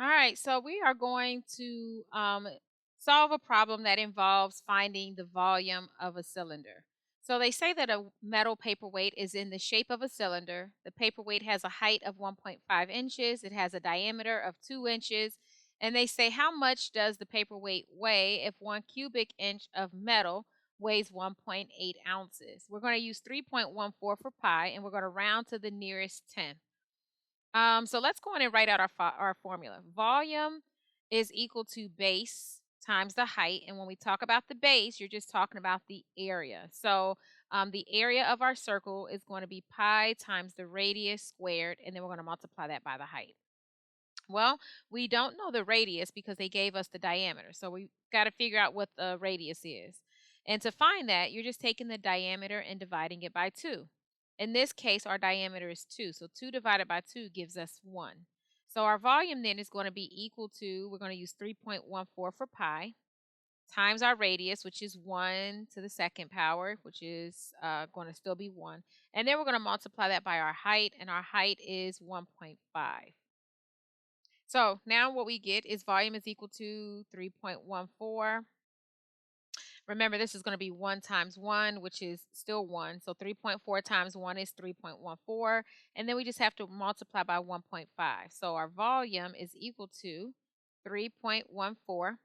All right, so we are going to solve a problem that involves finding the volume of a cylinder. So they say that a metal paperweight is in the shape of a cylinder. The paperweight has a height of 1.5 inches, it has a diameter of 2 inches, and they say how much does the paperweight weigh if 1 cubic inch of metal weighs 1.8 ounces. We're going to use 3.14 for pi, and we're going to round to the nearest 10. So let's go in and write out our formula. Volume is equal to base times the height. And when we talk about the base, you're just talking about the area. So the area of our circle is going to be pi times the radius squared, and then we're going to multiply that by the height. Well, we don't know the radius because they gave us the diameter. So we got to figure out what the radius is. And to find that, you're just taking the diameter and dividing it by 2. In this case, our diameter is 2. So 2 divided by 2 gives us 1. So our volume then is going to be equal to, we're going to use 3.14 for pi, times our radius, which is 1 to the second power, which is going to still be 1. And then we're going to multiply that by our height, and our height is 1.5. So now what we get is volume is equal to 3.14. Remember, this is going to be 1 times 1, which is still 1. So 3.4 times 1 is 3.14. And then we just have to multiply by 1.5. So our volume is equal to 3.14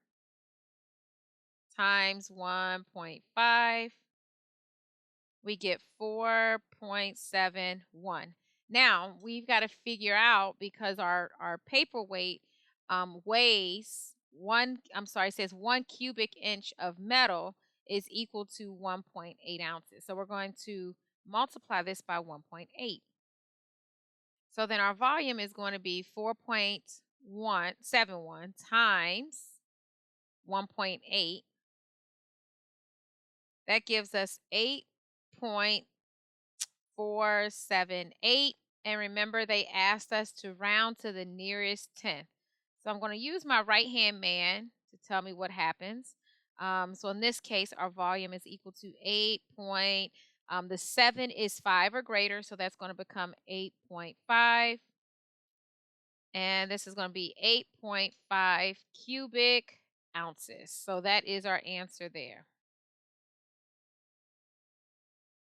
times 1.5. We get 4.71. Now we've got to figure out, because our paperweight weighs it says 1 cubic inch of metal is equal to 1.8 ounces. So we're going to multiply this by 1.8. So then our volume is going to be 4.171 times 1.8. That gives us 8.478. And remember, they asked us to round to the nearest 10th. So I'm going to use my right hand man to tell me what happens. So in this case, our volume is equal to 8 point, the 7 is 5 or greater, so that's going to become 8.5. And this is going to be 8.5 cubic ounces. So that is our answer there.